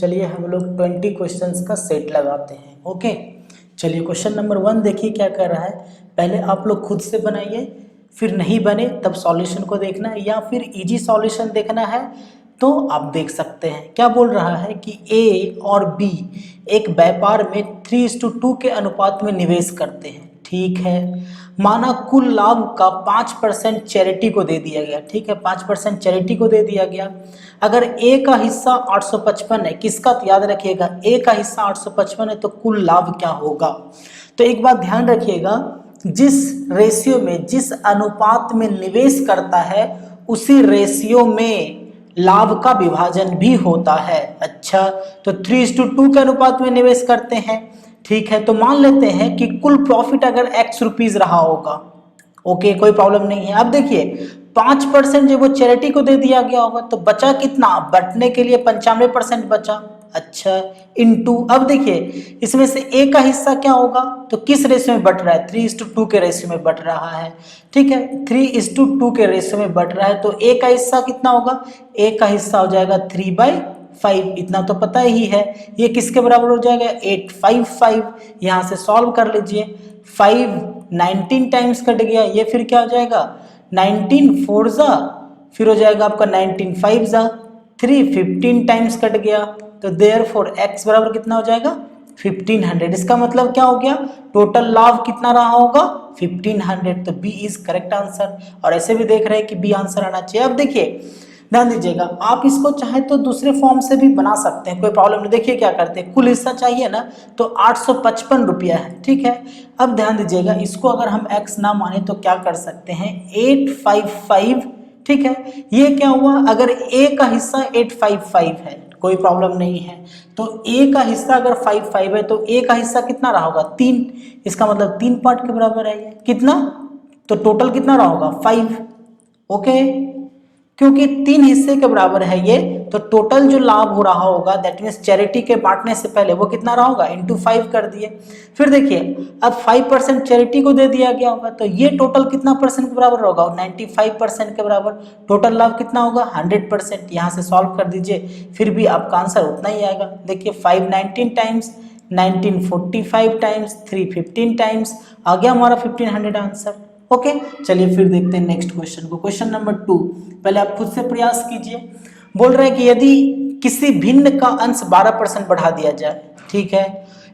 चलिए हम लोग 20 क्वेश्चंस का सेट लगाते हैं। ओके, चलिए क्वेश्चन नंबर 1 देखिए क्या कर रहा है। पहले आप लोग खुद से बनाइए, फिर नहीं बने तब सॉल्यूशन को देखना है, या फिर इजी सॉल्यूशन देखना है तो आप देख सकते हैं। क्या बोल रहा है कि ए और बी एक व्यापार में 3:2 के अनुपात में निवेश करते हैं। ठीक है, माना कुल लाभ का 5% चैरिटी को दे दिया गया। ठीक है, 5% चैरिटी को दे दिया गया। अगर ए का हिस्सा 855 है, किसका, तो याद रखिएगा ए का हिस्सा 855 है, तो कुल लाभ क्या होगा। तो एक बात ध्यान रखिएगा, जिस रेशियो में, जिस अनुपात में निवेश करता है उसी रेशियो में लाभ का विभाजन भी होता है। अच्छा, तो 3:2 के अनुपात में निवेश करते हैं। ठीक है, तो मान लेते हैं कि कुल प्रॉफिट अगर x रुपीज रहा होगा। ओके, कोई प्रॉब्लम नहीं है। अब देखिए 5% जो वो चैरिटी को दे दिया गया होगा, तो बचा कितना, बंटने के लिए 95% बचा। अच्छा, इनटू, अब देखिए इसमें से ए का हिस्सा क्या होगा, तो किस रेशियो में बट रहा है, 3:2 के रेशियो में बट रहा है। ठीक है, 3:2 के रेशियो में बट रहा है, तो ए का हिस्सा कितना होगा, ए का हिस्सा हो जाएगा 3/5। इतना तो पता ही है। ये किसके बराबर हो जाएगा, 855। यहाँ से सॉल्व कर लीजिए। 5 19 टाइम्स कट गया, ये फिर क्या हो जाएगा 19 4 जा, फिर हो जाएगा आपका 19 5 जा, 3 15 टाइम्स कट गया, तो देयरफॉर x बराबर कितना हो जाएगा 1500। इसका मतलब क्या हो गया, टोटल लाभ कितना रहा होगा 1500। तो बी इज करेक्ट आंसर। और ऐसे भी देख रहे हैं कि बी आंसर आना चाहिए। अब देखिए ध्यान दीजिएगा, आप इसको चाहे तो दूसरे फॉर्म से भी बना सकते हैं, कोई प्रॉब्लम नहीं। देखिए क्या करते हैं, कुल हिस्सा चाहिए ना, तो 855 रुपया है। ठीक है, अब ध्यान दीजिएगा, इसको अगर हम x ना माने तो क्या कर सकते हैं 855। ठीक है, ये क्या हुआ, अगर a का हिस्सा 855 है, कोई प्रॉब्लम नहीं है, तो a का हिस्सा अगर 55 है तो a का हिस्सा कितना रहा होगा 3। इसका मतलब 3 पार्ट के बराबर है ये, कितना, तो टोटल कितना रहा होगा 5। ओके, क्योंकि 3 हिस्से के बराबर है ये, तो टोटल जो लाभ हो रहा होगा, दैट मीन्स चैरिटी के बांटने से पहले वो कितना रहा होगा, इंटू 5 कर दिए। फिर देखिए अब 5% चैरिटी को दे दिया गया होगा, तो ये टोटल कितना परसेंट के बराबर होगा, 95% के बराबर। टोटल लाभ कितना होगा 100%। यहाँ से सॉल्व कर दीजिए, फिर भी आपका आंसर उतना ही आएगा। देखिए 5 19 टाइम्स, 19 45 टाइम्स, 3 15 टाइम्स, आ गया हमारा 1500 आंसर। ओके, चलिए फिर देखते हैं नेक्स्ट क्वेश्चन को। क्वेश्चन नंबर 2, पहले आप खुद से प्रयास कीजिए। बोल रहे हैं कि यदि किसी भिन्न का अंश 12% बढ़ा दिया जाए, ठीक है,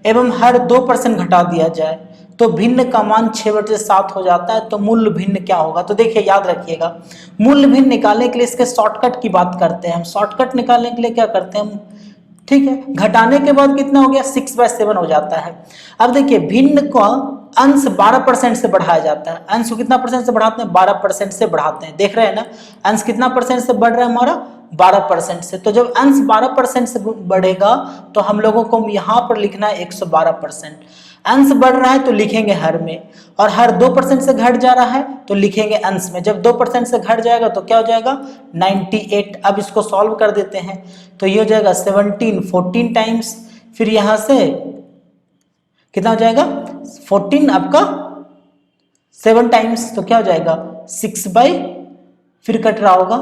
एवं हर 2% घटा दिया जाए, तो भिन्न का मान 6/7 हो जाता है, तो मूल्य भिन्न क्या होगा। तो देखिए याद रखिएगा, मूल्य भिन्न निकालने के लिए इसके शॉर्टकट की बात करते हैं हम। शॉर्टकट निकालने के लिए क्या करते हैं हम, ठीक है, घटाने के बाद कितना हो गया 6/7 हो जाता है। अब देखिए भिन्न का अंश 12% से बढ़ाया जाता है। अंश को कितना परसेंट से बढ़ाते हैं, 12% से बढ़ाते हैं। देख रहे हैं ना, अंश कितना परसेंट से बढ़ रहा है हमारा 12% से। तो जब अंश 12% से बढ़ेगा तो हम लोगों को यहाँ पर लिखना है 112%। अंश बढ़ रहा है तो लिखेंगे हर में, और हर 2% से घट जा रहा है तो लिखेंगे अंश में। जब 2% से घट जाएगा तो क्या हो जाएगा 98। अब इसको सॉल्व कर देते हैं, तो ये हो जाएगा 17 14 टाइम्स, फिर यहाँ से कितना हो जाएगा 14 आपका 7 टाइम्स, तो क्या हो जाएगा 6 फिर कट रहा होगा,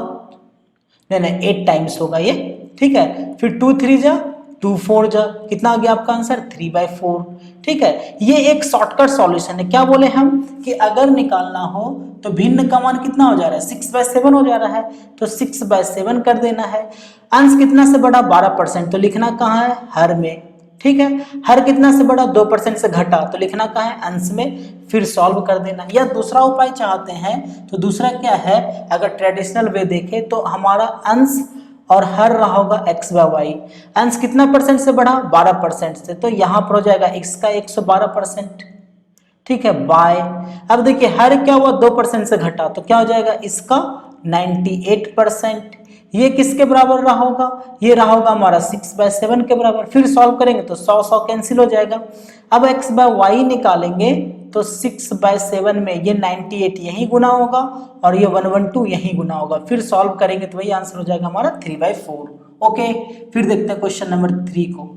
नहीं 8 टाइम्स होगा ये। ठीक है, फिर 2 3 जा, 2 4 जा, कितना आ गया आपका आंसर 3/4। ठीक है, ये एक शॉर्टकट सॉल्यूशन है। क्या बोले हम कि अगर निकालना हो तो भिन्न का मान कितना हो जा रहा है 6/7 हो जा रहा है, तो 6/7 कर देना है। अंश कितना से बढ़ा 12%, तो लिखना कहाँ है हर में। ठीक है, हर कितना से बढ़ा 2% से घटा, तो लिखना कहाँ है अंश में, फिर सॉल्व कर देना। या दूसरा उपाय चाहते हैं तो दूसरा क्या है, अगर ट्रेडिशनल वे देखें तो हमारा अंश और हर रहा होगा x/y। अंश कितना परसेंट से बढ़ा 12% से, तो यहाँ पर हो जाएगा इसका 112%। ठीक है, बाय। अब देखिए हर क्या हुआ 2% से घटा, तो क्या हो जाएगा इसका 98%। ये किसके बराबर रहा होगा, ये रहा होगा हमारा 6/7 के बराबर। फिर सॉल्व करेंगे तो 100 कैंसिल हो जाएगा। अब x/y निकालेंगे तो 6/7 में ये 98 यही गुना होगा और ये 112 यही गुना होगा। फिर सॉल्व करेंगे तो वही आंसर हो जाएगा हमारा 3/4। ओके, फिर देखते हैं क्वेश्चन नंबर 3 को।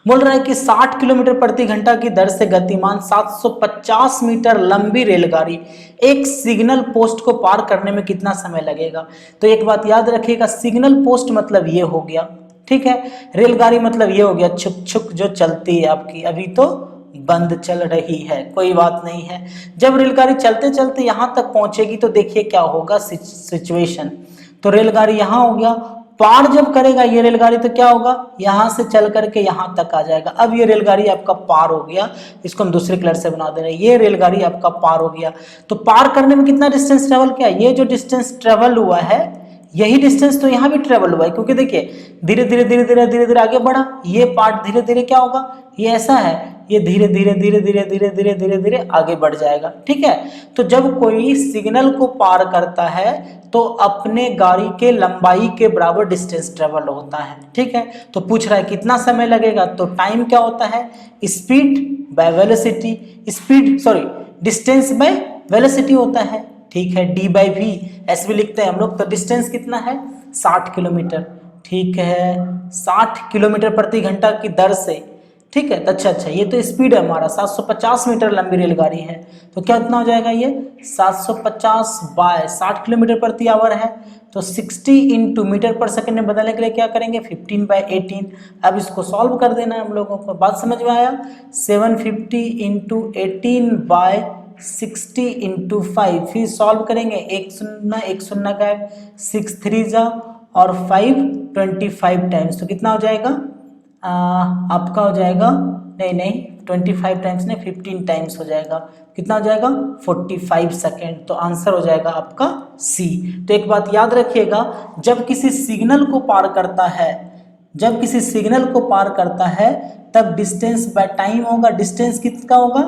बोल रहा है कि 60 किलोमीटर प्रति घंटा की दर से गतिमान 750 मीटर लंबी रेलगाड़ी एक सिग्नल पोस्ट को पार करने में कितना समय लगेगा। तो एक बात याद रखिएगा, सिग्नल पोस्ट मतलब ये हो गया। ठीक है। रेलगाड़ी मतलब ये हो गया छुक छुक जो चलती है आपकी, अभी तो बंद चल रही है, कोई बात नहीं है। जब रेलगाड़ी चलते चलते यहाँ तक पहुंचेगी तो देखिए क्या होगा सिचुएशन। तो रेलगाड़ी यहाँ हो गया, पार जब करेगा ये रेलगाड़ी तो क्या होगा, यहाँ से चल करके यहाँ तक आ जाएगा। अब ये रेलगाड़ी आपका पार हो गया, इसको हम दूसरे कलर से बना दे रहे हैं, ये रेलगाड़ी आपका पार हो गया। तो पार करने में कितना डिस्टेंस ट्रेवल किया, ये जो डिस्टेंस ट्रेवल हुआ है यही डिस्टेंस तो यहाँ भी ट्रेवल हुआ है, क्योंकि देखिए धीरे धीरे धीरे धीरे धीरे धीरे आगे बढ़ा, ये पार्ट धीरे धीरे क्या होगा, ये ऐसा है, ये धीरे धीरे धीरे धीरे धीरे धीरे धीरे धीरे आगे बढ़ जाएगा। ठीक है। तो जब कोई सिग्नल को पार करता है तो अपने गाड़ी के लंबाई के बराबर डिस्टेंस ट्रेवल होता है। ठीक है। तो पूछ रहा है कितना समय लगेगा, तो टाइम क्या होता है, speed by velocity, speed sorry distance by velocity होता है। ठीक है। डी बाई वी ऐसे भी लिखते हैं हम लोग। तो डिस्टेंस कितना है, 60 किलोमीटर। ठीक है, 60 किलोमीटर प्रति घंटा की दर से। ठीक है। तो अच्छा ये तो स्पीड है हमारा, 750 मीटर लंबी रेलगाड़ी है, तो क्या इतना हो जाएगा, ये 750 बाय 60 किलोमीटर प्रति आवर है, तो 60 इंटू मीटर पर सेकंड में बदलने के लिए क्या करेंगे, 15 बाय 18। अब इसको सॉल्व कर देना है हम लोगों को, बात समझ में आया। 750 इंटू 18 बाय 60 इंटू 5, फिर सॉल्व करेंगे, एक शून्य का 6 3 जा और 5 25 टाइम्स, तो कितना हो जाएगा आपका हो जाएगा, नहीं 25 टाइम्स नहीं 15 टाइम्स हो जाएगा, कितना हो जाएगा 45 सेकेंड। तो आंसर हो जाएगा आपका सी। तो एक बात याद रखिएगा, जब किसी सिग्नल को पार करता है, जब किसी सिग्नल को पार करता है तब डिस्टेंस बाय टाइम होगा। डिस्टेंस किसका होगा,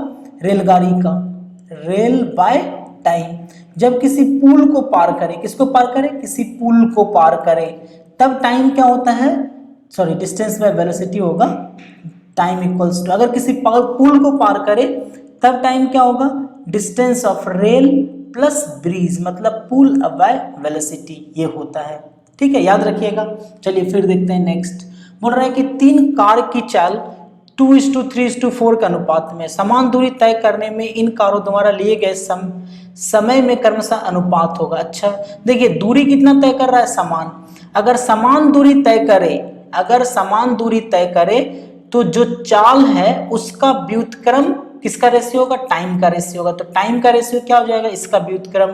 रेलगाड़ी का, रेल बाय टाइम। जब किसी पुल को पार करे, किसको पार करे, किसी पुल को पार करे, तब टाइम क्या होता है, सॉरी डिस्टेंस बाय वेलोसिटी होगा, टाइम इक्वल्स टू, अगर किसी पुल को पार करे तब टाइम क्या होगा, distance of rail plus bridge, मतलब पुल बाय वेलोसिटी, ये होता है। ठीक है, याद रखिएगा। चलिए फिर देखते हैं नेक्स्ट। बोल रहा है कि 3 कार की चाल 2:3:4 के अनुपात में समान दूरी तय करने में इन कारों द्वारा लिए गए समय में क्रमशः अनुपात होगा। अच्छा देखिए, दूरी कितना तय कर रहा है, समान। अगर समान दूरी तय करे, अगर समान दूरी तय करे तो जो चाल है उसका व्युत्क्रम किसका रेशियो होगा, टाइम का रेशियो होगा। तो टाइम का रेशियो क्या हो जाएगा, इसका व्युत्क्रम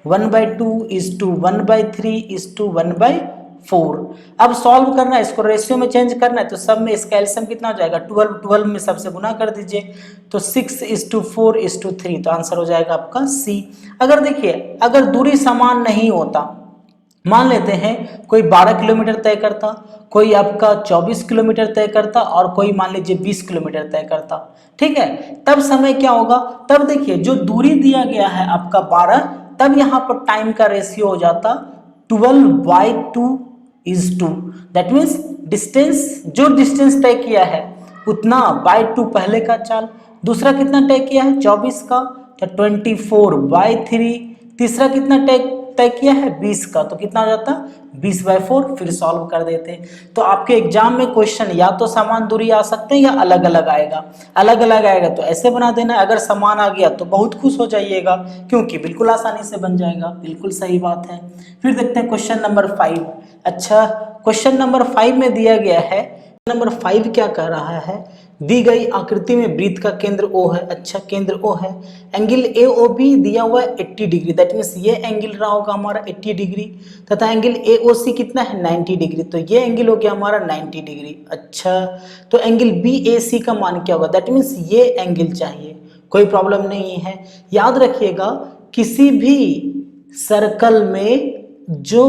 1/2:1/3:1/4। अब सॉल्व करना है, इसको रेशियो में चेंज करना है, तो सब में इसका एलसीएम कितना हो जाएगा, 12 में सबसे गुना कर दीजिए, तो 6:4:3, तो आंसर हो जाएगा आपका सी। अगर देखिए, अगर दूरी समान नहीं होता, मान लेते हैं कोई 12 किलोमीटर तय करता, कोई आपका 24 किलोमीटर तय करता और कोई मान लीजिए 20 किलोमीटर तय करता। ठीक है, तब समय क्या होगा, तब देखिए जो दूरी दिया गया है आपका 12, तब यहाँ पर टाइम का रेशियो हो जाता 12/2:2। दैट मीन्स डिस्टेंस, जो डिस्टेंस तय किया है उतना बाय 2 पहले का चाल, दूसरा कितना तय किया है 24 का, तो 24/3, तीसरा कितना तय किया है 20 का, तो कितना हो जाता 20/4। फिर सॉल्व कर देते हैं। तो आपके एग्जाम में क्वेश्चन या तो समान दूरी आ सकते हैं या अलग अलग आएगा। अलग अलग आएगा तो ऐसे बना देना, अगर समान आ गया तो बहुत खुश हो जाइएगा, क्योंकि बिल्कुल आसानी से बन जाएगा। बिल्कुल सही बात है। फिर देखते हैं क्वेश्चन नंबर 5। अच्छा, क्वेश्चन नंबर 5 में दिया गया है, नंबर 5 क्या कह रहा है, दी गई आकृति में वृत्त का केंद्र O है। अच्छा, केंद्र O है, एंगल AOB दिया हुआ है 80 डिग्री, दैट मीन्स ये एंगल रहा होगा हमारा 80 डिग्री, तथा एंगल AOC कितना है 90 डिग्री, तो ये एंगल हो गया हमारा 90 डिग्री। अच्छा, तो एंगल BAC का मान क्या होगा, दैट मीन्स ये एंगल चाहिए, कोई प्रॉब्लम नहीं है। याद रखिएगा, किसी भी सर्कल में जो,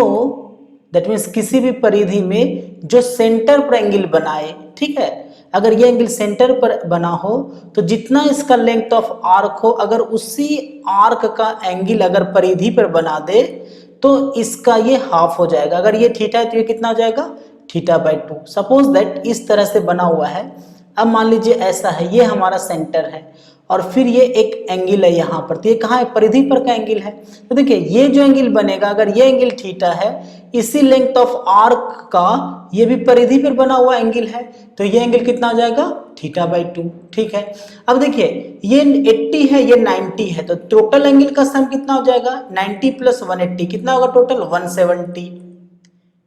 दैट मीन्स किसी भी परिधि में जो सेंटर पर एंगल बनाए, ठीक है, अगर ये एंगल सेंटर पर बना हो तो जितना इसका लेंथ ऑफ आर्क हो, अगर उसी आर्क का एंगल अगर परिधि पर बना दे तो इसका ये हाफ हो जाएगा। अगर ये थीटा है तो ये कितना हो जाएगा, θ/2। सपोज दैट इस तरह से बना हुआ है। अब मान लीजिए ऐसा है, ये हमारा सेंटर है और फिर ये एक एंगल है यहाँ पर, तो ये कहाँ है, परिधि पर का एंगल है। तो देखिए ये जो एंगल बनेगा, अगर ये एंगल थीटा है, इसी लेंथ ऑफ आर्क का ये भी परिधि पर बना हुआ एंगल है, तो ये एंगल कितना हो जाएगा, θ/2। ठीक है, अब देखिए ये 80 है, ये 90 है, तो टोटल एंगल का सम कितना हो जाएगा, 90 + 180 कितना होगा टोटल, 170।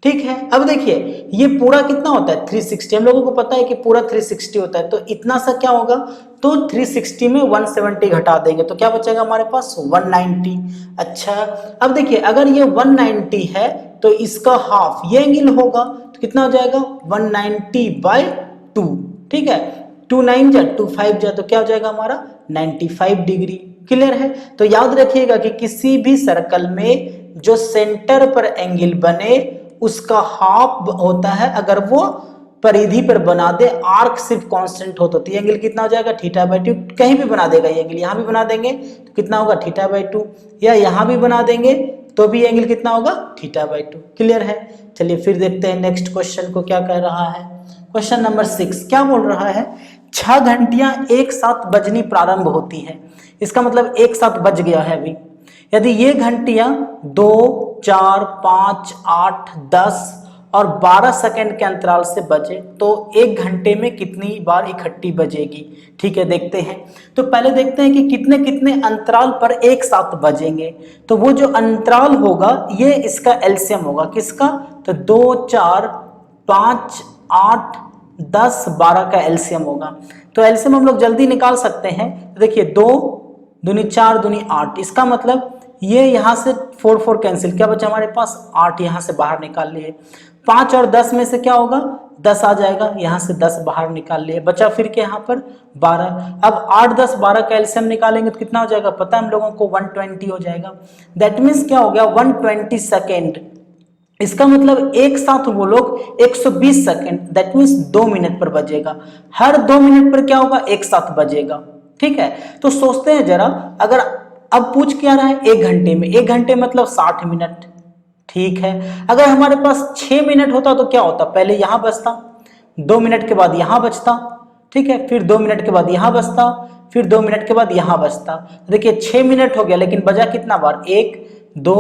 ठीक है। अब देखिए ये पूरा कितना होता है 360, हम लोगों को पता है कि पूरा 360 होता है, तो इतना सा क्या होगा, तो 360 में 170 घटा देंगे तो क्या बचेगा हमारे पास 190। अच्छा अब देखिए अगर ये 190 है तो इसका हाफ ये एंगल होगा, तो कितना हो जाएगा 190/2, ठीक है, 2 9 जा 2 5 जा तो क्या हो जाएगा हमारा 95 डिग्री। क्लियर है। तो याद रखिएगा कि किसी भी सर्कल में जो सेंटर पर एंगल बने उसका हाफ होता है, अगर वो परिधि पर बना दे, आर्क सिर्फ कांस्टेंट हो तो ये एंगल कितना हो जाएगा θ/2। कहीं भी बना देगा ये एंगल, यहाँ भी बना देंगे तो कितना होगा θ/2, या यहाँ भी बना देंगे तो भी एंगल कितना होगा θ/2। क्लियर है। चलिए फिर देखते हैं नेक्स्ट क्वेश्चन को क्या कह रहा है। क्वेश्चन नंबर 6 क्या बोल रहा है, 6 घंटियां एक साथ बजनी प्रारंभ होती है, इसका मतलब एक साथ बज गया है अभी। यदि ये घंटियां 2 4 5 8 10 और 12 सेकंड के अंतराल से बजे तो एक घंटे में कितनी बार इकट्ठी बजेगी। ठीक है देखते हैं। तो पहले देखते हैं कि कितने कितने अंतराल पर एक साथ बजेंगे। तो वो जो अंतराल होगा ये इसका एलसीएम होगा, किसका, तो 2 4 5 8 10 12 का एलसीएम होगा। तो एलसीएम हम लोग जल्दी निकाल सकते हैं। देखिए 2 दूनी 4 दूनी 8, इसका मतलब ये यहाँ से 4 4 कैंसिल, क्या बचा हमारे पास 8 यहाँ से बाहर निकाल लिए। 5 और 10 में से क्या होगा 10 आ जाएगा, यहाँ से 10 बाहर निकाल लिए, बचा फिर के यहाँ पर 12। अब 8 10 12 का एलसीएम निकालेंगे तो कितना हो जाएगा पता है हम लोगों को 120 हो जाएगा। दैट मीन्स क्या हो गया 120 सेकेंड। इसका मतलब एक साथ वो लोग 120 सेकेंड दैट मीन्स 2 मिनट पर बजेगा। हर 2 मिनट पर क्या होगा एक साथ बजेगा। ठीक है। तो सोचते हैं जरा, अगर अब पूछ क्या रहा है एक घंटे में, एक घंटे मतलब 60 मिनट। ठीक है। अगर हमारे पास 6 मिनट होता तो क्या होता, पहले यहां बजता, 2 मिनट के बाद यहां बजता, ठीक है, फिर 2 मिनट के बाद यहां बजता, फिर 2 मिनट के बाद यहां बजता। देखिए 6 मिनट हो गया लेकिन बजा कितना बार, 1 2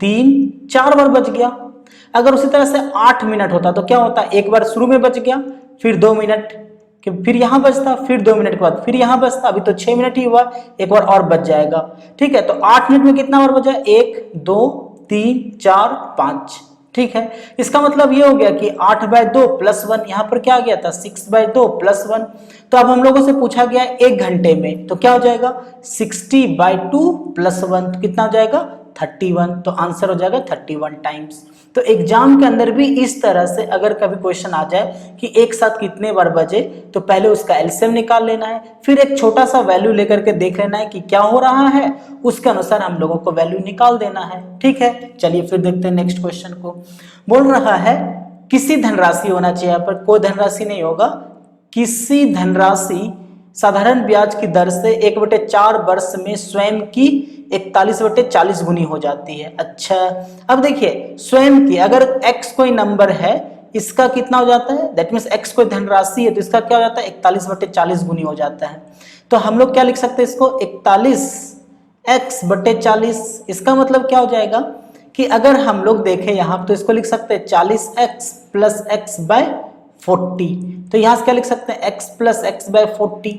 3 4 बार बज गया। अगर उसी तरह से 8 मिनट होता तो क्या होता, एक बार शुरू में बज गया, फिर 2 मिनट कि फिर यहां बजता, फिर 2 मिनट के बाद फिर यहां बजता, अभी तो 6 मिनट ही हुआ, एक बार और बज जाएगा। ठीक है। तो 8 मिनट में कितना बार बजा, 1 2 3 4 5। ठीक है। इसका मतलब ये हो गया कि 8/2 + 1, यहाँ पर क्या आ गया था 6/2 + 1। तो अब हम लोगों से पूछा गया एक घंटे में, तो क्या हो जाएगा 60/2 + 1, तो कितना हो जाएगा 31। तो आंसर हो जाएगा 31 टाइम्स। तो एग्जाम के अंदर भी इस तरह से अगर कभी क्वेश्चन आ जाए कि एक साथ कितने बार बजे, तो पहले उसका एलसीएम निकाल लेना है, फिर एक छोटा सा वैल्यू लेकर के देख लेना है कि क्या हो रहा है, उसके अनुसार हम लोगों को वैल्यू निकाल देना है। ठीक है। चलिए फिर देखते हैं नेक्स्ट क्वेश्चन को। बोल रहा है किसी धनराशि होना चाहिए, यहाँ पर कोई धनराशि नहीं होगा, किसी धनराशि साधारण ब्याज की दर से 1/4 वर्ष में स्वयं की 41/40 गुनी हो जाती है। अच्छा अब देखिए स्वयं की, अगर x कोई नंबर है इसका कितना हो जाता है, दैट मीन्स x कोई धनराशि है तो इसका क्या हो जाता है 41/40 गुनी हो जाता है। तो हम लोग क्या लिख सकते हैं इसको 41x/40। इसका मतलब क्या हो जाएगा कि अगर हम लोग देखें यहाँ तो इसको लिख सकते हैं 40x + x/40। तो यहाँ से क्या लिख सकते हैं x + x/40।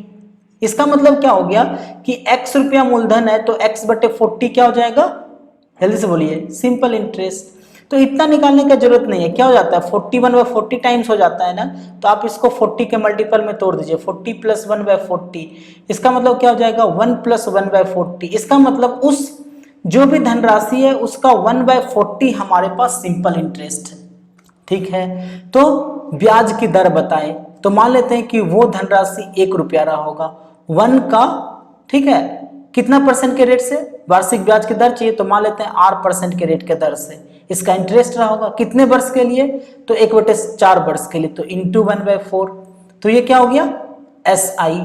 इसका मतलब क्या हो गया कि x रुपया मूलधन है तो x/40 क्या हो जाएगा, जल्दी से बोलिए, सिंपल इंटरेस्ट। तो इतना निकालने का जरूरत नहीं है, क्या हो जाता है 41/40 टाइम्स हो जाता है ना, तो आप इसको 40 के मल्टीपल में तोड़ दीजिए, 40 + 1/40। इसका मतलब क्या हो जाएगा 1 + 1/40। इसका मतलब उस जो भी धनराशि है उसका 1/40 हमारे पास सिंपल इंटरेस्ट है। ठीक है। तो ब्याज की दर बताएं, तो मान लेते हैं कि वो धनराशि 1 रुपया रहा होगा, 1 का, ठीक है, कितना % के रेट से वार्षिक ब्याज की दर चाहिए, तो मान लेते हैं 8% के रेट के दर से इसका इंटरेस्ट रहा होगा। कितने वर्ष के लिए, तो 1/4 वर्ष के लिए, तो इंटू 1/4। तो ये क्या हो गया SI।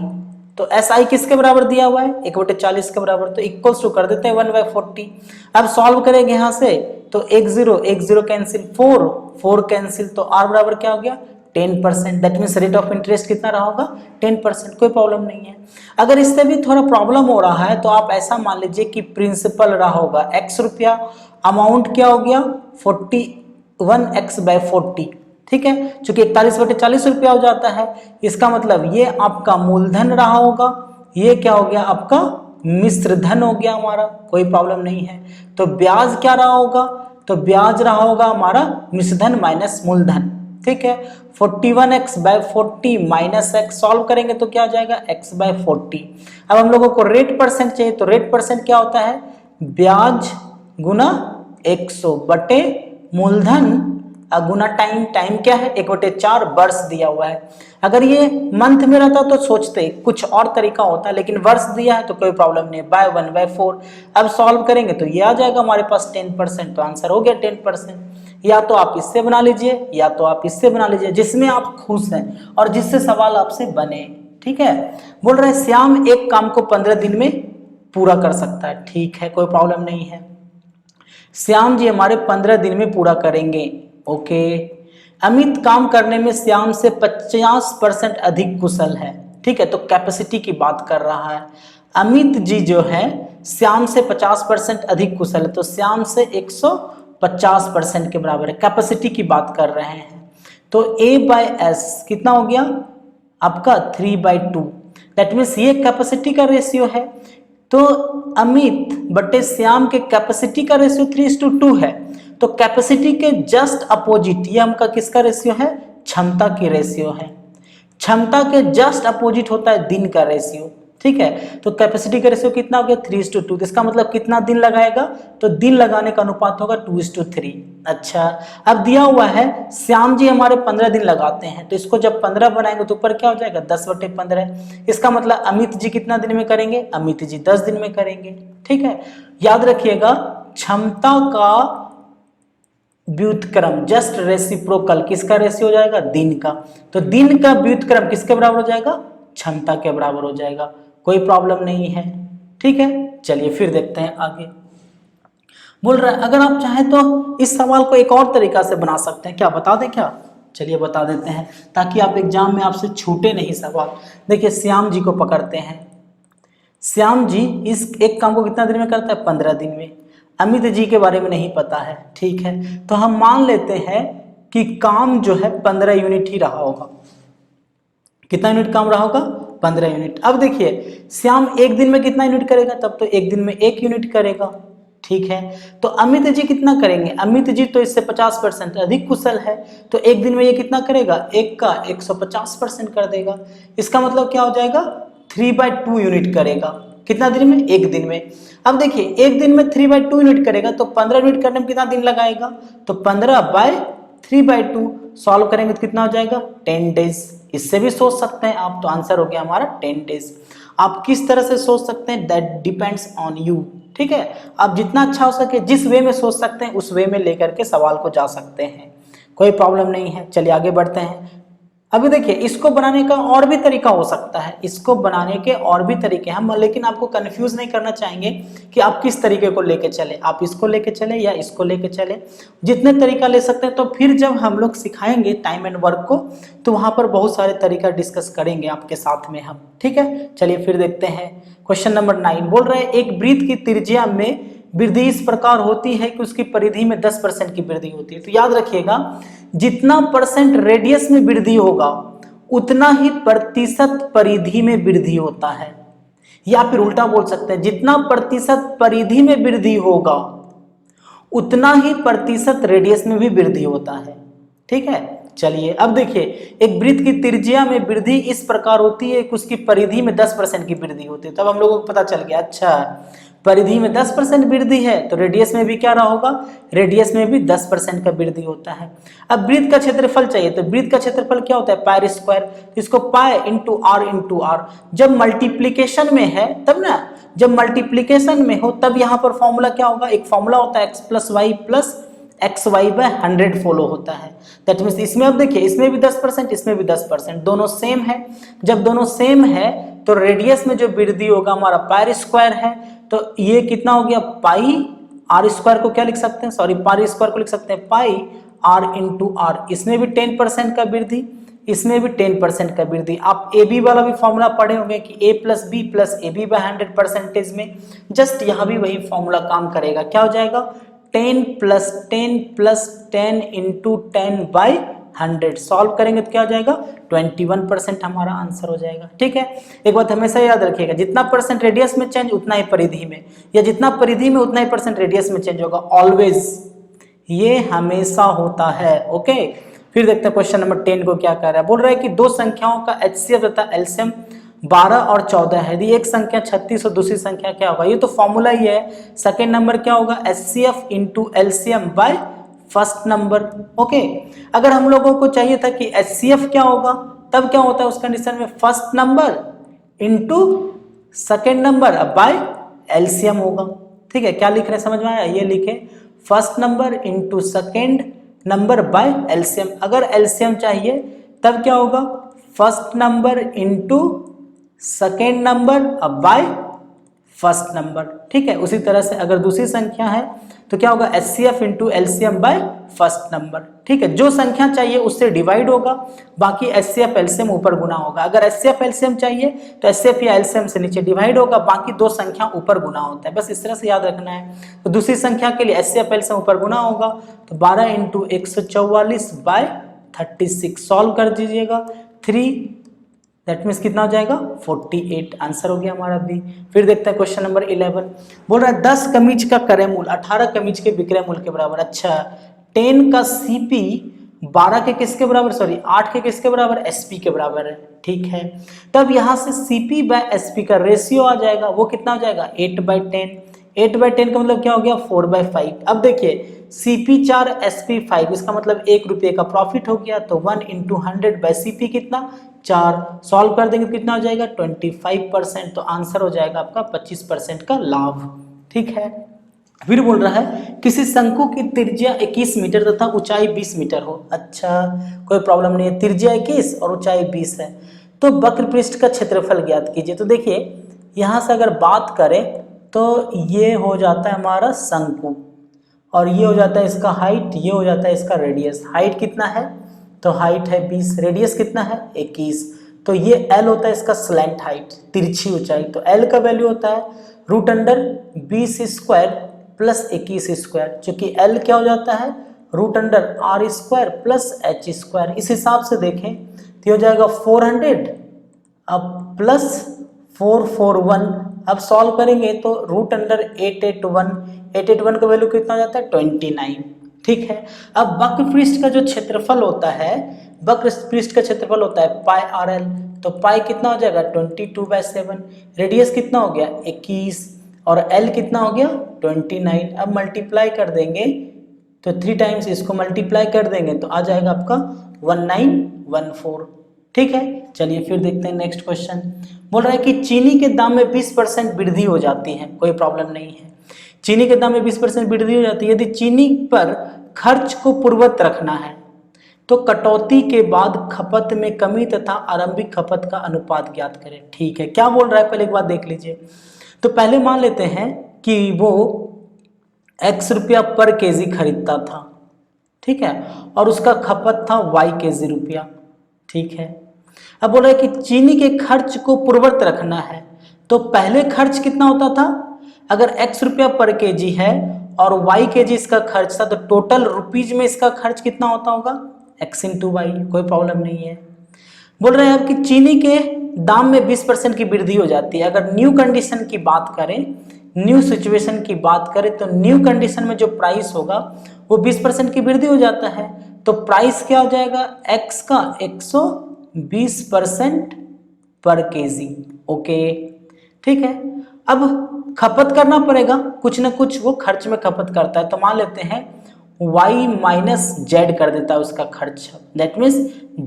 तो SI किसके बराबर दिया हुआ है 1/40 के बराबर, तो इक्वल्स टू कर देते हैं 1/40। अब सॉल्व करेंगे यहाँ से तो 1 0 कैंसिल, 4 कैंसिल, तो R बराबर क्या हो गया 10%। That means rate of interest कितना रहा होगा 10%। कोई प्रॉब्लम नहीं है। अगर इससे भी थोड़ा प्रॉब्लम हो रहा है तो आप ऐसा मान लीजिए कि प्रिंसिपल रहा होगा x रुपया, अमाउंट क्या हो गया 41x/40। ठीक है। चूंकि 41/40 रुपया हो जाता है, इसका मतलब ये आपका मूलधन रहा होगा, ये क्या हो गया आपका मिश्र धन हो गया हमारा, कोई प्रॉब्लम नहीं है। तो ब्याज क्या रहा होगा, तो ब्याज रहा होगा हमारा मिश्रधन माइनस मूलधन, ठीक है। 41x/40 माइनस एक्स, सॉल्व करेंगे तो क्या हो जाएगा x/40। अब हम लोगों को रेट परसेंट चाहिए, तो रेट परसेंट क्या होता है, ब्याज गुना 100 बटे मूलधन गुना टाइम, टाइम क्या है 1/4 वर्ष दिया हुआ है। अगर ये मंथ में रहता तो सोचते कुछ और तरीका होता, लेकिन वर्ष दिया है तो कोई प्रॉब्लम नहीं, बाय 1/4। अब सॉल्व करेंगे तो ये आ जाएगा हमारे पास 10%, तो आंसर हो गया 10%। या तो आप इससे बना लीजिए या तो आप इससे बना लीजिए, जिसमें आप खुश हैं और जिससे सवाल आपसे बने, ठीक है। बोल रहे हैं श्याम एक काम को 15 दिन में पूरा कर सकता है, ठीक है, कोई प्रॉब्लम नहीं है। श्याम जी हमारे 15 दिन में पूरा करेंगे, ओके। अमित काम करने में श्याम से 50% अधिक कुशल है, ठीक है, तो कैपेसिटी की बात कर रहा है। अमित जी जो है श्याम से 50% अधिक कुशल है, तो श्याम से 150% के बराबर है, कैपेसिटी की बात कर रहे हैं। तो A/S कितना हो गया आपका 3/2, दैट मीन्स ये कैपेसिटी का रेशियो है। तो अमित बटे श्याम के कैपेसिटी का रेशियो 3:2 है, तो कैपेसिटी के जस्ट अपोजिट ये हमका किसका रेशियो है, क्षमता की रेशियो है। क्षमता के जस्ट अपोजिट होता है दिन का रेशियो, ठीक है। तो कैपेसिटी का रेशियो कितना हो गया 3:2, तो इसका मतलब कितना दिन लगाएगा, तो दिन लगाने का अनुपात होगा 2:3। अच्छा, अब दिया हुआ है श्याम जी हमारे 15 दिन लगाते हैं, तो इसको जब 15 बनाएंगे तो ऊपर क्या हो जाएगा 10/15। इसका मतलब अमित जी कितना दिन में करेंगे, अमित जी 10 दिन में करेंगे, ठीक है। याद रखिएगा क्षमता का व्युत्क्रम जस्ट रेसिप्रोकल किसका रेशियो हो जाएगा, दिन का, तो दिन का व्युत्क्रम किसके बराबर हो जाएगा, क्षमता के बराबर हो जाएगा, कोई प्रॉब्लम नहीं है, ठीक है। चलिए फिर देखते हैं आगे। बोल रहा है अगर आप चाहें तो इस सवाल को एक और तरीका से बना सकते हैं, क्या बता दें क्या, चलिए बता देते हैं, ताकि आप एग्जाम में आपसे छूटे नहीं सवाल। देखिए श्याम जी को पकड़ते हैं, श्याम जी इस एक काम को कितना दिन में करता है, 15 दिन में। अमित जी के बारे में नहीं पता है, ठीक है, तो हम मान लेते हैं कि काम जो है 15 यूनिट ही रहा होगा। कितना यूनिट काम रहा होगा, 15 यूनिट। अब देखिए श्याम एक दिन में कितना यूनिट करेगा, तब तो एक दिन में 1 यूनिट करेगा, ठीक है। तो अमित जी कितना करेंगे, अमित जी तो इससे 50% अधिक कुशल है, तो एक दिन में ये कितना करेगा, एक का 150% कर देगा। इसका मतलब क्या हो जाएगा 3/2 यूनिट करेगा, कितना दिन में, एक दिन में। अब देखिए एक दिन में 3/2 यूनिट करेगा, तो 15 यूनिट करने में कितना दिन लगाएगा, तो 15/3/2 सॉल्व करेंगे तो कितना हो जाएगा 10 डेज। इससे भी सोच सकते हैं आप, तो आंसर हो गया हमारा 10 डेज। आप किस तरह से सोच सकते हैं दैट डिपेंड्स ऑन यू, ठीक है। आप जितना अच्छा हो सके जिस वे में सोच सकते हैं उस वे में लेकर के सवाल को जा सकते हैं, कोई प्रॉब्लम नहीं है। चलिए आगे बढ़ते हैं। अभी देखिए इसको बनाने का और भी तरीका हो सकता है, इसको बनाने के और भी तरीके हम, लेकिन आपको कंफ्यूज नहीं करना चाहेंगे कि आप किस तरीके को लेके चले, आप इसको लेके चले या इसको लेके चले, जितने तरीका ले सकते हैं। तो फिर जब हम लोग सिखाएंगे टाइम एंड वर्क को, तो वहां पर बहुत सारे तरीका डिस्कस करेंगे आपके साथ में हम, ठीक है। चलिए फिर देखते हैं क्वेश्चन नंबर 9। बोल रहे हैं एक वृत्त की त्रिज्या में वृद्धि इस प्रकार होती है कि उसकी परिधि में 10% की वृद्धि होती है। तो याद रखिएगा जितना परसेंट रेडियस में वृद्धि होगा उतना ही प्रतिशत परिधि में वृद्धि होता है, या फिर उल्टा बोल सकते हैं जितना प्रतिशत परिधि में वृद्धि होगा उतना ही प्रतिशत रेडियस में भी वृद्धि होता है, ठीक है। चलिए अब देखिए एक वृत्त की त्रिज्या में वृद्धि इस प्रकार होती है कि उसकी परिधि में 10% की वृद्धि होती है। तब हम लोगों को पता चल गया, अच्छा परिधि में 10% वृद्धि है तो रेडियस में भी क्या रहा होगा, रेडियस में भी 10% का वृद्धि होता है। अब वृत्त का क्षेत्रफल चाहिए, तो वृत्त का क्षेत्रफल क्या होता है पाई स्क्वायर, तो इसको पाई इंटू आर, जब मल्टीप्लीकेशन में है तब ना, जब मल्टीप्लीकेशन में हो तब यहाँ पर फॉर्मूला क्या होगा, एक फॉर्मूला होता है x + y + 100 फॉलो होता है। दैट मीन्स इसमें अब देखिए इसमें भी 10% इसमें भी 10%, दोनों सेम है। जब दोनों सेम है तो रेडियस में जो वृद्धि होगा हमारा पाई स्क्वायर है, तो ये कितना हो गया पाई आर स्क्वायर को क्या लिख सकते हैं, सॉरी पाई स्क्वायर को लिख सकते हैं पाई आर इंटू आर। इसमें भी 10% का वृद्धि, इसमें भी 10% का वृद्धि। आप ए बी वाला भी फॉर्मूला पढ़े होंगे कि a + b + ab/100% में, जस्ट यहाँ भी वही फॉर्मूला काम करेगा। क्या हो जाएगा 10 + 10 + 10 × 10/100। सॉल्व करेंगे तो क्या हो जाएगा 21% हमारा आंसर हो जाएगा, ठीक है। एक बात हमेशा याद रखिएगा जितना परसेंट रेडियस में चेंज उतना ही परिधि में, या जितना परिधि में उतना ही परसेंट रेडियस में चेंज होगा, ऑलवेज ये हमेशा होता है। ओके, फिर देखते हैं क्वेश्चन नंबर 10 को क्या कर रहा है। बोल रहा है कि दो संख्याओं का HCF तथा एलसीएम 12 और 14 है, यदि एक संख्या 36 और दूसरी संख्या क्या होगा। ये तो फॉर्मूला ही है। सेकेंड नंबर क्या होगा, HCF into LCM by first number. Okay, अगर हम लोगों को चाहिए था कि HCF क्या होगा, तब क्या होता है उस कंडीशन में, first number into second number by LCM होगा। ठीक है, क्या लिख रहे हैं समझ में आया, ये लिखे first number into second number by LCM. अगर एलसीएम चाहिए तब क्या होगा, first number into second number by first number. ठीक है, उसी तरह से अगर दूसरी संख्या है तो क्या होगा, HCF into LCM by first number. ठीक है, जो संख्या चाहिए उससे डिवाइड होगा, बाकी HCF एलसीएम ऊपर गुना होगा। अगर HCF एलसीएम चाहिए तो HCF या एलसीएम से नीचे डिवाइड होगा, बाकी दो संख्या ऊपर गुना होता है। बस इस तरह से याद रखना है। तो दूसरी संख्या के लिए HCF एलसीएम ऊपर गुना होगा, तो 12 इंटू 144 बाय 36 सॉल्व कर दीजिएगा। 3 दैट मीन्स कितना हो जाएगा, 48 आंसर हो गया हमारा बी। फिर देखते हैं क्वेश्चन नंबर 11। बोल रहा है 10 कमीज का क्रय मूल्य 18 कमीज के विक्रय मूल्य के बराबर। अच्छा, 10 का CP 12 के किसके बराबर, सॉरी 8 के किसके बराबर, SP के बराबर है। ठीक है, तब यहाँ से CP बाय SP का रेशियो आ जाएगा, वो कितना हो जाएगा, 8/10। 8/10 का मतलब क्या हो गया, 4/5। अब देखिए CP 4 SP 5, इसका मतलब 1 रुपये का प्रॉफिट हो गया, तो 1 इंटू 100 बाई CP कितना, 4। सॉल्व कर देंगे तो कितना हो जाएगा, 25%। तो आंसर हो जाएगा आपका 25% का लाभ। ठीक है, फिर बोल रहा है किसी शंकु की त्रिज्या 21 मीटर तथा ऊंचाई 20 मीटर हो। अच्छा, कोई प्रॉब्लम नहीं है, त्रिज्या 21 और ऊंचाई 20 है, तो वक्र पृष्ठ का क्षेत्रफल ज्ञात कीजिए। तो देखिए यहाँ से अगर बात करें तो ये हो जाता है हमारा शंकु, और ये हो जाता है इसका हाइट, ये हो जाता है इसका रेडियस। हाइट कितना है, तो हाइट है 20, रेडियस कितना है 21, तो ये L होता है इसका स्लैंट हाइट, तिरछी ऊंचाई। तो L का वैल्यू होता है √20 स्क्वायर प्लस 21 स्क्वायर, चूंकि L क्या हो जाता है √r square plus h square. इस हिसाब से देखें तो हो जाएगा 400 अब प्लस 441। अब सॉल्व करेंगे तो √881 का वैल्यू कितना हो जाता है 29। ठीक है, अब वक्र पृष्ठ का जो क्षेत्रफल होता है, वक्र पृष्ठ का क्षेत्रफल होता है पाई RL, तो पाई कितना हो जाएगा 22/7। रेडियस कितना हो गया 21 और L कितना हो गया 29। अब मल्टीप्लाई कर देंगे तो 3 टाइम्स इसको मल्टीप्लाई कर देंगे तो आ जाएगा आपका 1914। ठीक है, चलिए फिर देखते हैं नेक्स्ट क्वेश्चन। बोल रहा है कि चीनी के दाम में 20% वृद्धि हो जाती है, कोई प्रॉब्लम नहीं है। चीनी के दाम में 20% वृद्धि हो जाती है, यदि चीनी पर खर्च को पूर्ववत रखना है तो कटौती के बाद खपत में कमी तथा आरंभिक खपत का अनुपात ज्ञात करें। ठीक है, क्या बोल रहा है पहले एक बात देख लीजिए। तो पहले मान लेते हैं कि वो X रुपया पर केजी खरीदता था, ठीक है, और उसका खपत था Y केजी रुपया। ठीक है, अब बोल रहा है कि चीनी के खर्च को पूर्ववत रखना है, तो पहले खर्च कितना होता था, अगर X रुपया पर केजी है और Y केजी इसका खर्च था, तो टोटल रुपीज में इसका खर्च कितना होता होगा X इंटू वाई। कोई प्रॉब्लम नहीं है। बोल रहे हैं अब कि चीनी के दाम में 20% की वृद्धि हो जाती है। अगर न्यू कंडीशन की बात करें, न्यू सिचुएशन की बात करें, तो न्यू कंडीशन में जो प्राइस होगा वो 20% की वृद्धि हो जाता है, तो प्राइस क्या हो जाएगा X का 120% पर केजी। ओके, ठीक है, अब खपत करना पड़ेगा, कुछ ना कुछ वो खर्च में खपत करता है, तो मान लेते हैं Y माइनस जेड कर देता है उसका खर्च, दैट मीन्स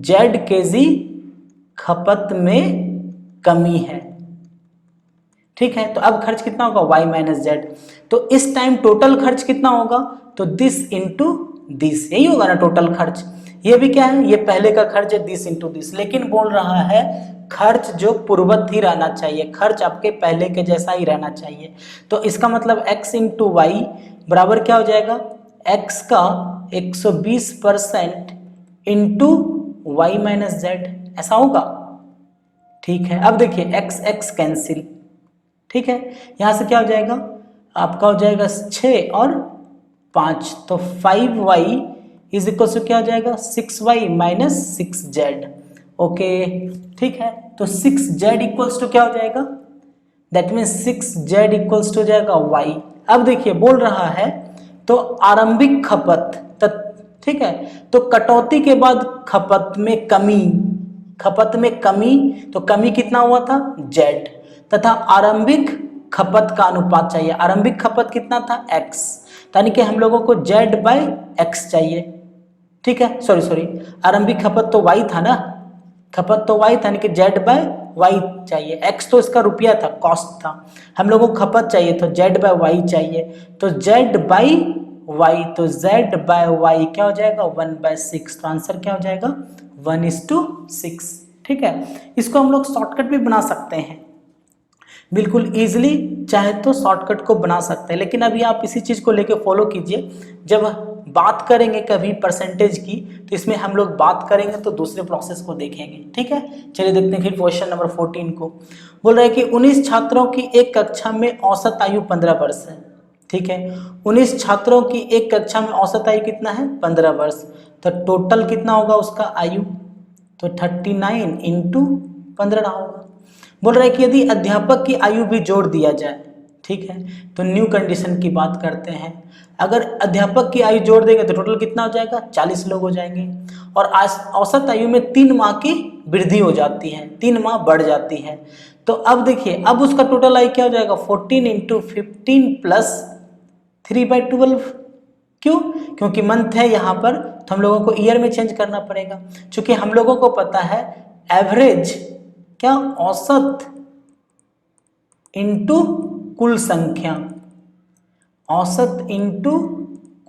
जेड केजी खपत में कमी है। ठीक है, तो अब खर्च कितना होगा Y माइनस जेड, तो इस टाइम टोटल खर्च कितना होगा, तो दिस इंटू दिस, यही होगा ना टोटल खर्च। ये भी क्या है, ये पहले का खर्च है, दिस इंटू दिस, लेकिन बोल रहा है खर्च जो पूर्ववत ही रहना चाहिए, खर्च आपके पहले के जैसा ही रहना चाहिए। तो इसका मतलब x इंटू वाई बराबर क्या हो जाएगा, x का 120% इंटू वाई माइनस जेड, ऐसा होगा। ठीक है, अब देखिए x x कैंसिल, ठीक है, यहां से क्या हो जाएगा आपका हो जाएगा 6 और 5, तो 5y इज इक्वल टू क्या हो जाएगा 6y माइनस 6z। ओके, ठीक है, तो 6z इक्वल्स टू क्या हो जाएगा, that means 6z equals to हो जाएगा y। अब देखिए बोल रहा है तो आरंभिक खपत, ठीक है, तो कटौती के बाद खपत में कमी, खपत में कमी, तो कमी कितना हुआ था Z, तथा आरंभिक खपत का अनुपात चाहिए। आरंभिक खपत कितना था x, यानी कि हम लोगों को Z/x चाहिए, ठीक है, सॉरी आरंभिक खपत तो y था ना, खपत तो y था, यानी कि Z/y चाहिए। x तो इसका रुपया था, कॉस्ट था, हम लोगों को खपत चाहिए तो Z/y चाहिए, तो Z/y, तो Z/y क्या हो जाएगा 1/6, तो आंसर क्या हो जाएगा 1:6, ठीक है। इसको हम लोग शॉर्टकट भी बना सकते हैं, बिल्कुल इजीली चाहे तो शॉर्टकट को बना सकते हैं, लेकिन अभी आप इसी चीज़ को लेके फॉलो कीजिए। जब बात करेंगे कभी परसेंटेज की, तो इसमें हम लोग बात करेंगे तो दूसरे प्रोसेस को देखेंगे, ठीक है। चलिए देखते हैं फिर क्वेश्चन नंबर 14 को। बोल रहे हैं कि 19 छात्रों की एक कक्षा में औसत आयु 15 वर्ष है, ठीक है। 19 छात्रों की एक कक्षा में औसत आयु कितना है 15 वर्ष, तो टोटल कितना होगा उसका आयु, तो 39 इंटू 15 होगा। बोल रहे हैं कि यदि अध्यापक की आयु भी जोड़ दिया जाए, ठीक है, तो न्यू कंडीशन की बात करते हैं। अगर अध्यापक की आयु जोड़ देंगे तो टोटल कितना हो जाएगा 40 लोग हो जाएंगे, और औसत आयु में 3 माह की वृद्धि हो जाती है, 3 माह बढ़ जाती है। तो अब देखिए, अब उसका टोटल आयु क्या हो जाएगा 14 इंटू 15 प्लस 3/12, क्यों, क्योंकि मंथ है यहाँ पर, तो हम लोगों को ईयर में चेंज करना पड़ेगा। क्योंकि हम लोगों को पता है एवरेज क्या, औसत इंटू कुल संख्या, औसत इंटू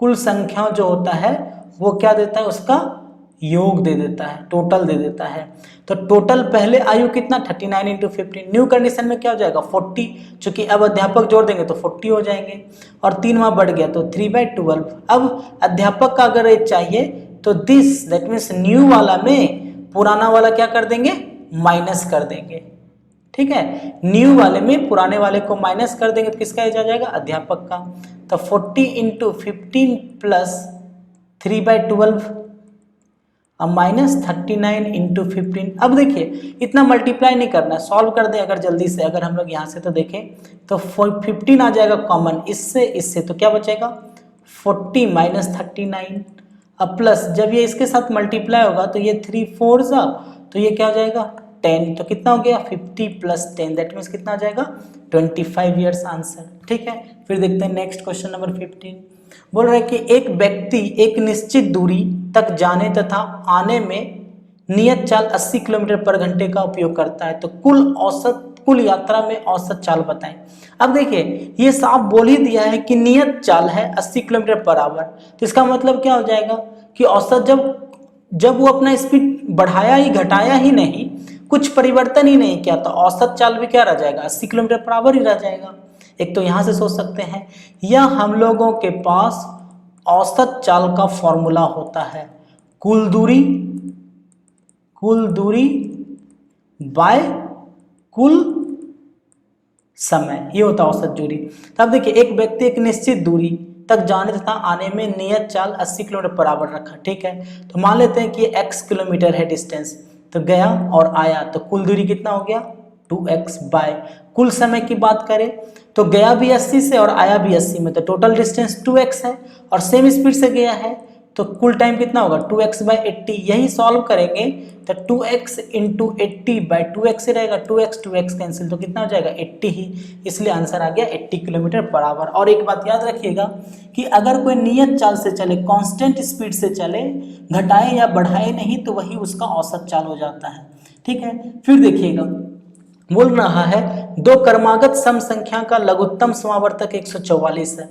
कुल संख्या जो होता है वो क्या देता है, उसका योग दे देता है, टोटल दे देता है। तो टोटल पहले आयु कितना 39 इंटू 15, न्यू कंडीशन में क्या हो जाएगा 40, चूंकि अब अध्यापक जोड़ देंगे तो 40 हो जाएंगे, और 3 माह बढ़ गया तो 3/12। अब अध्यापक का अगर एज चाहिए तो दिस दैट मीन्स न्यू वाला में पुराना वाला क्या कर देंगे, माइनस कर देंगे, ठीक है। न्यू वाले में पुराने वाले को माइनस कर देंगे तो किसका एज आ जाएगा, अध्यापक का। तो 40 इंटू 15 प्लस 3/12 अब माइनस 39 इंटू 15। अब देखिए इतना मल्टीप्लाई नहीं करना, सॉल्व कर दें अगर जल्दी से, अगर हम लोग यहाँ से तो देखें तो 15 आ जाएगा कॉमन, इससे इससे तो क्या बचेगा 40 माइनस 39, अब प्लस जब ये इसके साथ मल्टीप्लाई होगा तो ये 3 4 जा, तो ये क्या हो जाएगा 10, तो कितना हो गया 50 प्लस 10 दैट मीन्स कितना हो जाएगा 25 ईयर्स आंसर, ठीक है। फिर देखते हैं नेक्स्ट क्वेश्चन नंबर 15। बोल रहे हैं कि एक व्यक्ति एक निश्चित दूरी तक जाने तथा आने में नियत चाल 80 किलोमीटर पर घंटे का उपयोग करता है, तो कुल यात्रा में औसत चाल बताएं। अब देखिए ये साफ बोल ही दिया है कि नियत चाल है 80 किलोमीटर पर आवर, तो इसका मतलब क्या हो जाएगा कि औसत जब वो अपना स्पीड बढ़ाया ही घटाया ही नहीं, कुछ परिवर्तन ही नहीं किया, तो औसत चाल भी क्या रह जाएगा 80 किलोमीटर पर आवर ही रह जाएगा। एक तो यहां से सोच सकते हैं, या हम लोगों के पास औसत चाल का फॉर्मूला होता है कुल दूरी बाय कुल समय, ये होता है औसत दूरी। तब देखिए एक व्यक्ति एक निश्चित दूरी तक जाने तथा आने में नियत चाल 80 किलोमीटर पर आवर रखा, ठीक है। तो मान लेते हैं कि x किलोमीटर है डिस्टेंस, तो गया और आया, तो कुल दूरी कितना हो गया 2x बाय कुल समय की बात करें तो गया भी 80 से और आया भी 80 में, तो टोटल डिस्टेंस 2x है और सेम स्पीड से गया है, तो कुल टाइम कितना होगा 2x बाय 80। यही सॉल्व करेंगे तो 2x इंटू 80 बाय 2x ही रहेगा, 2x कैंसिल, तो कितना हो जाएगा 80 ही, इसलिए आंसर आ गया 80 किलोमीटर पर आवर। और एक बात याद रखिएगा कि अगर कोई नियत चाल से चले, कांस्टेंट स्पीड से चले, घटाए या बढ़ाए नहीं, तो वही उसका औसत चाल हो जाता है, ठीक है। फिर देखिएगा बोल रहा है दो क्रमागत सम संख्या का लघुत्तम समावर्तक 144 है,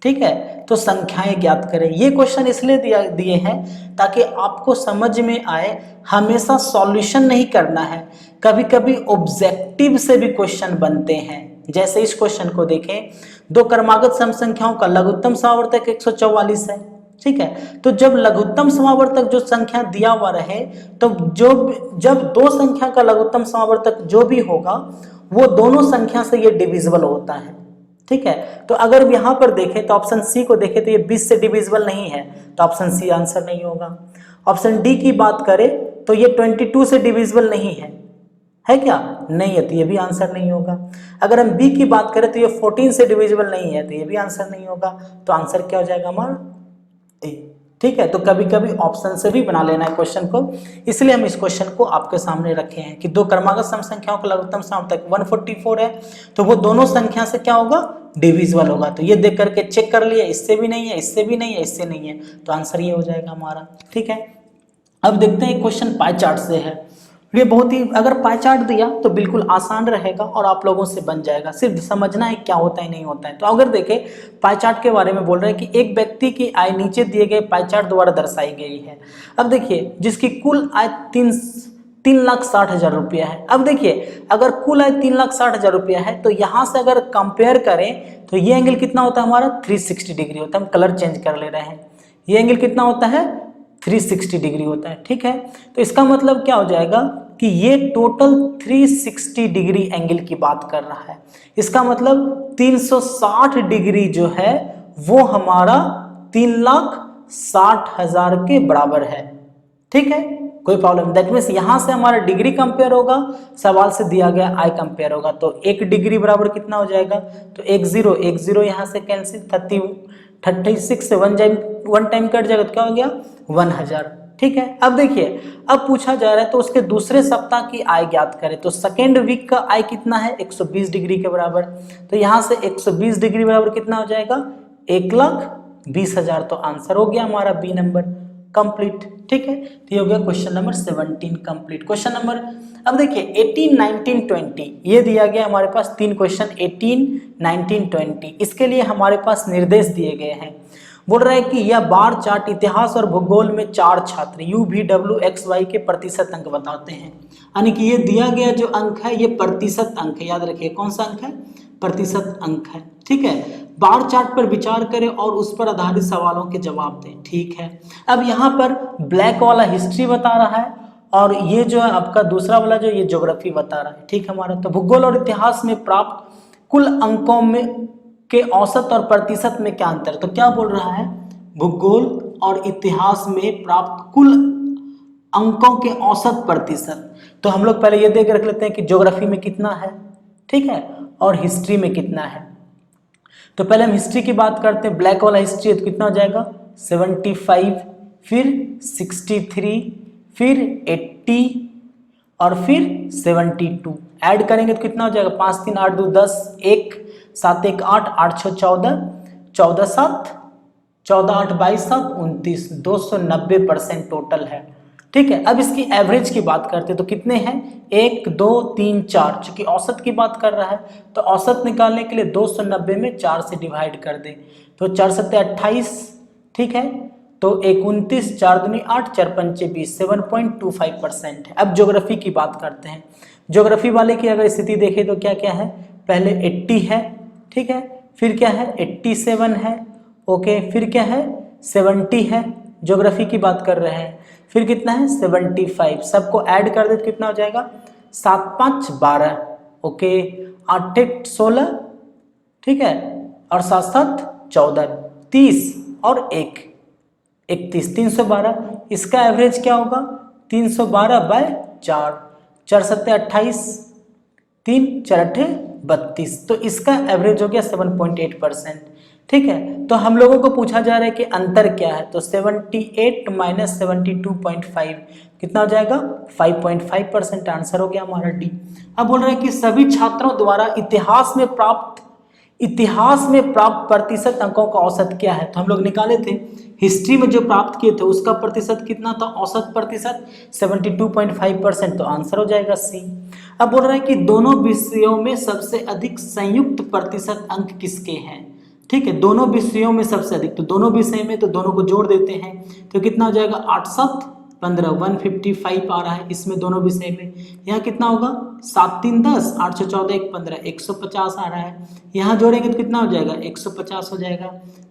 ठीक है। तो संख्याएं ज्ञात करें। ये क्वेश्चन इसलिए दिए हैं ताकि आपको समझ में आए, हमेशा सॉल्यूशन नहीं करना है, कभी कभी ऑब्जेक्टिव से भी क्वेश्चन बनते हैं। जैसे इस क्वेश्चन को देखें, दो क्रमागत सम संख्याओं का लघुत्तम समावर्तक 144 है, ठीक है। तो जब लघुत्तम समावर्तक जो संख्या दिया हुआ रहे, तो जब दो संख्या का लघुत्तम समावर्तक जो भी होगा वो दोनों संख्या से ये डिविजिबल होता है, ठीक है। तो अगर यहाँ पर देखें तो ऑप्शन सी को देखें तो ये 20 से डिविजिबल नहीं है, तो ऑप्शन सी आंसर नहीं होगा। ऑप्शन डी की बात करें तो ये 22 से डिविजिबल नहीं है, है क्या? नहीं है, तो ये भी आंसर नहीं होगा। अगर हम बी की बात करें तो ये 14 से डिविजिबल नहीं है, तो ये भी आंसर नहीं होगा। तो आंसर क्या हो जाएगा हमारा? ए। ठीक है, तो कभी कभी ऑप्शन से भी बना लेना है क्वेश्चन को, इसलिए हम इस क्वेश्चन को आपके सामने रखे हैं कि दो क्रमागत सम संख्याओं का लघुत्तम सम तक 144 है, तो वो दोनों संख्या से क्या होगा? डिविजिबल होगा। तो ये देख करके चेक कर लिया, इससे भी नहीं है, इससे भी नहीं है, इससे नहीं है, तो आंसर ये हो जाएगा हमारा। ठीक है, अब देखते हैं क्वेश्चन पाई चार्ट से है। ये बहुत ही, अगर पाई चार्ट दिया तो बिल्कुल आसान रहेगा और आप लोगों से बन जाएगा, सिर्फ समझना है क्या होता है नहीं होता है। तो अगर देखें पाई चार्ट के बारे में बोल रहे हैं कि एक व्यक्ति की आय नीचे दिए गए पाई चार्ट द्वारा दर्शाई गई है। अब देखिए जिसकी कुल आय 3,60,000 रुपया है। अब देखिए अगर कुल आय 3,60,000 रुपया है तो यहाँ से अगर कंपेयर करें तो ये एंगल कितना होता है हमारा? 360 डिग्री होता है। हम कलर चेंज कर ले रहे हैं, ये एंगल कितना होता है? 360 डिग्री होता है। ठीक है, तो इसका मतलब क्या हो जाएगा कि ये टोटल 360 डिग्री एंगल की बात कर रहा है। इसका मतलब 360 डिग्री जो है वो हमारा 3,60,000 के बराबर है। ठीक है, कोई प्रॉब्लम? दैट मीन्स यहां से हमारा डिग्री कंपेयर होगा, सवाल से दिया गया आई कंपेयर होगा। तो 1 डिग्री बराबर कितना हो जाएगा? तो 1 0 यहां से कैंसिल, 36 से 1 टाइम कट जाएगा, तो क्या हो गया? 1000। ठीक है, अब देखिए अब पूछा जा रहा है तो उसके दूसरे सप्ताह की आय ज्ञात करें। तो सेकेंड वीक का आय कितना है? 120 डिग्री के बराबर। तो यहां से 120 डिग्री बराबर कितना हो जाएगा? 1,20,000। तो आंसर हो गया हमारा बी नंबर कंप्लीट। ठीक है, तो ये हो गया question number 17 complete. Question number, अब देखिए 18, 19, 20 ये दिया गया हमारे पास 3 क्वेश्चन 18, 19, 20। इसके लिए हमारे पास निर्देश दिए गए हैं। बोल रहा है कि यह बार चार्ट इतिहास और भूगोल में 4 छात्र UVWXY के प्रतिशत अंक बताते हैं। यानी कि ये दिया गया जो अंक है ये प्रतिशत अंक है, याद रखिए कौन सा अंक है? प्रतिशत अंक है। ठीक है, बार चार्ट पर विचार करें और उस पर आधारित सवालों के जवाब दें। ठीक है, अब यहाँ पर ब्लैक वाला हिस्ट्री बता रहा है और ये जो है आपका दूसरा वाला जो ये ज्योग्राफी बता रहा है। ठीक है, हमारा तो भूगोल और इतिहास में प्राप्त कुल अंकों में के औसत और प्रतिशत में क्या अंतर? तो क्या बोल रहा है? भूगोल और इतिहास में प्राप्त कुल अंकों के औसत प्रतिशत। तो हम लोग पहले ये देख रख लेते हैं कि ज्योग्राफी में कितना है, ठीक है, और हिस्ट्री में कितना है। तो पहले हम हिस्ट्री की बात करते हैं। ब्लैक वाला हिस्ट्री है तो कितना हो जाएगा? 75, फिर 63, फिर 80 और फिर 72। ऐड करेंगे तो कितना हो जाएगा? 5 3 8 2 10, 1 7 1 8 8 6 14, 14 7 14 8 22 7 29, 290% टोटल है। ठीक है, अब इसकी एवरेज की बात करते हैं तो कितने हैं? 1 2 3 4। चूंकि औसत की बात कर रहा है तो औसत निकालने के लिए 290 में 4 से डिवाइड कर दें तो 4 7 28। ठीक है, तो 29, 4 दूनी 8, 4 पंचे 20, 7.25% है। अब ज्योग्राफी की बात करते हैं। ज्योग्राफी वाले की अगर स्थिति देखें तो क्या क्या है? पहले 80 है, ठीक है, फिर क्या है? 87 है, ओके, फिर क्या है? 70 है, ज्योग्राफी की बात कर रहे हैं। फिर कितना है? 75। सबको ऐड कर दे तो कितना हो जाएगा? 7 5 12, ओके, 8 1 16, ठीक है, और 7 7 14, 30 और 1 31, 312। इसका एवरेज क्या होगा? 312/4, 4 7 28, 3 4 8 32। तो इसका एवरेज हो गया 7.8%। ठीक है, तो हम लोगों को पूछा जा रहा है कि अंतर क्या है। तो 78 माइनस 72.5 कितना हो जाएगा? 5.5%। आंसर हो गया हमारा डी। अब बोल रहे हैं कि सभी छात्रों द्वारा इतिहास में प्राप्त प्रतिशत अंकों का औसत क्या है। तो हम लोग निकाले थे हिस्ट्री में जो प्राप्त किए थे उसका प्रतिशत कितना था? औसत प्रतिशत 72.5%। तो आंसर हो जाएगा सी। अब बोल रहे हैं कि दोनों विषयों में सबसे अधिक संयुक्त प्रतिशत अंक किसके हैं। ठीक है, दोनों विषयों में सबसे अधिक, तो दोनों विषय में तो दोनों को जोड़ देते हैं तो कितना हो जाएगा? 8 7 15, 155 आ रहा है इसमें दोनों विषय में। यहाँ कितना होगा? 7 3 10, 8 6 14 1 15, 150 आ रहा है। यहाँ जोड़ेंगे तो कितना हो जाएगा? 150 हो जाएगा।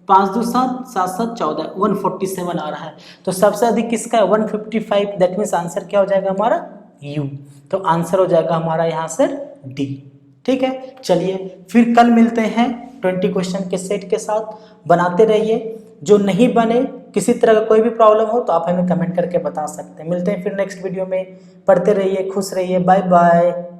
5 2 7 7 7 14, 147 आ रहा है। तो सबसे अधिक किसका है? 155। दैट मीन्स आंसर क्या हो जाएगा हमारा? यू। तो आंसर हो जाएगा हमारा यहाँ से डी। ठीक है, चलिए फिर कल मिलते हैं 20 क्वेश्चन के सेट के साथ। बनाते रहिए, जो नहीं बने किसी तरह का कोई भी प्रॉब्लम हो तो आप हमें कमेंट करके बता सकते हैं। मिलते हैं फिर नेक्स्ट वीडियो में। पढ़ते रहिए, खुश रहिए, बाय बाय।